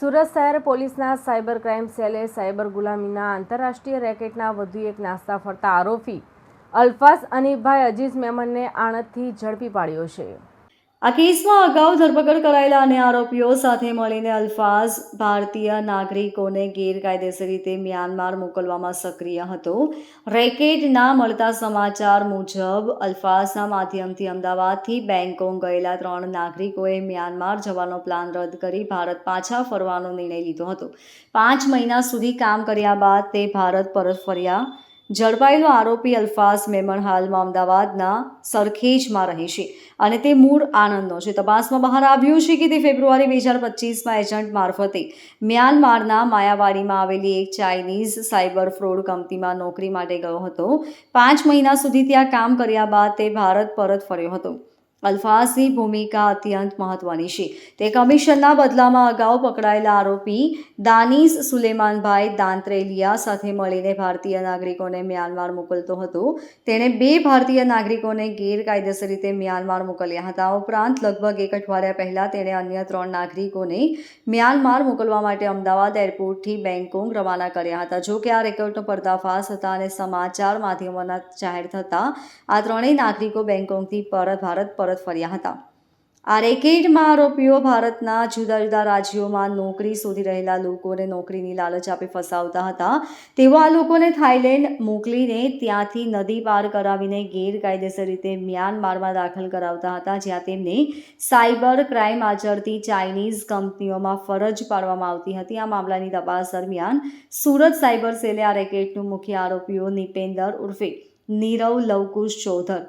સુરત શહેર પોલીસના cyber crime સેલે cyber ગુલામીના આંતરરાષ્ટ્રીય રેકેટના વધુ એક નાસ્તા ફરતા આરોપી અલ્ફાઝ અનીફભાઈ અજીઝ મેમનને આણંદથી ઝડપી પાડ્યો છે। આ કેસમાં અગાઉ ધરપકડ કરાયેલા અન્ય આરોપીઓ સાથે મળીને અલ્ફાઝ ભારતીય નાગરિકોને ગેરકાયદેસર રીતે મ્યાનમાર મોકલવામાં સક્રિય હતો। રેકેટના મળતા સમાચાર મુજબ અલ્ફાઝના માધ્યમથી અમદાવાદથી બેંકોક ગયેલા 3 નાગરિકોએ મ્યાનમાર જવાનો પ્લાન રદ કરી ભારત પાછા ફરવાનો નિર્ણય લીધો હતો। 5 મહિના સુધી કામ કર્યા બાદ તે ભારત પરત ફર્યા। ઝડપાયેલો આરોપી અલ્ફાઝ મેમન હાલમાં અમદાવાદના સરખેજમાં રહે છે અને તે મૂળ આણંદનો છે। તપાસમાં બહાર આવ્યું છે કે તે ફેબ્રુઆરી 2025માં એજન્ટ મારફતે મ્યાનમારના માયાવાડીમાં આવેલી એક ચાઇનીઝ સાયબર ફ્રોડ કંપનીમાં નોકરી માટે ગયો હતો। 5 મહિના સુધી ત્યાં કામ કર્યા બાદ તે ભારત પરત ફર્યો હતો। અલ્ફાઝની ભૂમિકા અત્યંત મહત્વની છે। તે કમિશનના બદલામાં અગાઉ પકડાયેલા આરોપી દાનિશ સુલેમાનભાઈ દાંત્રેલિયા સાથે મળીને ભારતીય નાગરિકોને મ્યાનમાર મોકલતો હતો। તેણે 2 ભારતીય નાગરિકોને ગેરકાયદેસર રીતે મ્યાનમાર મોકલ્યા હતા। ઉપરાંત લગભગ 1 અઠવાડિયા પહેલા તેણે અન્ય 3 નાગરિકોને મ્યાનમાર મોકલવા માટે અમદાવાદ એરપોર્ટથી બેંકોક રવાના કર્યા હતા। જો કે આ રેકેટનો પર્દાફાશ થતા અને સમાચાર માધ્યમોના જાહેર થતા આ 3 નાગરિકો બેંકોકથી ભારત પરત ફર્યા હતા। આ રેકેટમાં આરોપીઓ ભારતના જુદા જુદા રાજ્યોમાં નોકરી શોધી રહેલા લોકોને નોકરીની લાલચ આપી ફસાવતા હતા। તેઓ આ લોકોને થાઇલેન્ડ મોકલીને ત્યાંથી નદી પાર કરાવીને ગેરકાયદેસર રીતે મ્યાનમારમાં દાખલ કરાવતા હતા, જ્યાં તેમને સાયબર ક્રાઇમ આચરતી ચાઇનીઝ કંપનીઓમાં ફરજ પાડવામાં આવતી હતી। આ મામલાની તપાસ દરમિયાન સુરત સાયબર સેલે આ રેકેટનું મુખ્ય આરોપીઓ નિપેન્દર ઉર્ફે નીરવ લવકુશ ચૌધર,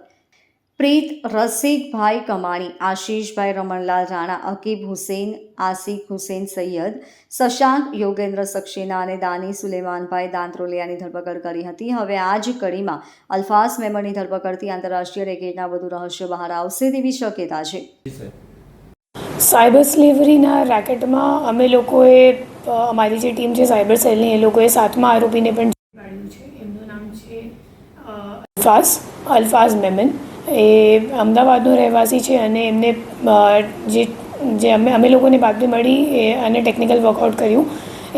પ્રીત રસિકભાઈ કમાણી, આશીષભાઈ રમણલાલ રાણા, અકીબ હુસેન, આસિક હુસેન સૈયદ, શશાંક યોગેન્દ્ર સક્સેના અને દાની સુલેમાનભાઈ દાંત્રોલિયાની ધરપકડ કરી હતી। હવે આ જ કડીમાં અલ્ફાઝ મેમનની ધરપકડથી આંતરરાષ્ટ્રીય રેકેટના વધુ રહસ્યો બહાર આવશે તેવી શક્યતા છે। સાયબર સ્લેવરીના રેકેટમાં અમે લોકોએ અમારી જે ટીમ છે સાયબર સેલની, એ લોકોએ 7મા આરોપીને પણ પાડ્યું છે। એમનું નામ છે અલ્ફાઝ મેમન। એ અમદાવાદનો રહેવાસી છે અને એમને જે અમે લોકોને બાતમી મળી અને ટેકનિકલ વર્કઆઉટ કર્યું,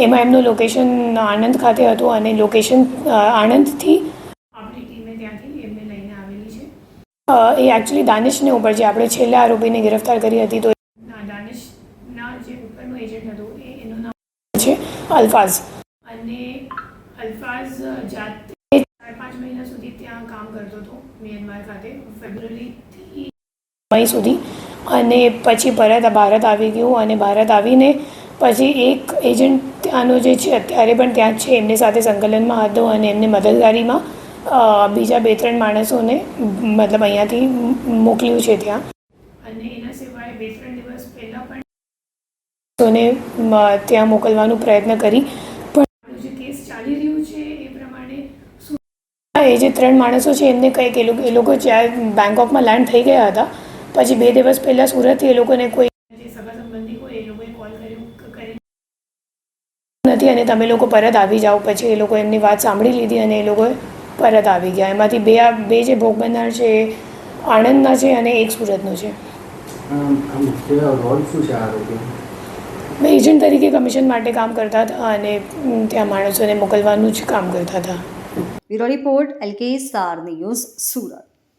એમાં એમનું લોકેશન આણંદ ખાતે હતું અને લોકેશન આણંદથી આપણી ટીમે ત્યાંથી એમને લઈને આવેલી છે। એ એકચ્યુઅલી દાનિશને ઉપર જે આપણે છેલ્લા આરોપીને ગિરફ્તાર કરી હતી, તો દાનિશના જે ઉપરનો એજન્ટ હતો એનું નામ છે અલ્ફાઝ। અને અલ્ફાઝ જાતે 4-5 મહિના સુધી ત્યાં કામ કરતો હતો મ્યાનમાર ખાતે, ફેબ્રુઆરીથી મઈ સુધી, અને પછી પરત ભારત આવી ગયું અને ભારત આવીને પછી એક એજન્ટ ત્યાંનો જે છે અત્યારે પણ ત્યાં જ છે, એમની સાથે સંકલનમાં હતો અને એમને મદદગારીમાં બીજા 2-3 માણસોને મતલબ અહીંયાથી મોકલ્યું છે ત્યાં। અને એના સિવાય 2-3 દિવસ પહેલાં પણ ત્યાં મોકલવાનો પ્રયત્ન કરી, પણ જે કેસ ચાલી રહ્યું છે એ પ્રમાણે એ જે 3 માણસો છે એમને કંઈક એ લોકો જ્યાં બેંકોકમાં લેન્ડ થઈ ગયા હતા, પછી 2 દિવસ પહેલાં સુરતથી એ લોકોને કોઈ જે સગા સંબંધી હોય એ લોકોએ કોલ કરી નથી અને તમે લોકો પરત આવી જાઓ। પછી એ લોકો એમની વાત સાંભળી લીધી અને એ લોકો પરત આવી ગયા। એમાંથી બે જે ભોગ બનનાર છે એ આણંદના છે અને એક સુરતનો છે। એજન્ટ તરીકે કમિશન માટે કામ કરતા હતા અને ત્યાં માણસોને મોકલવાનું જ કામ કરતા હતા। Bureau report LK star news, Surat.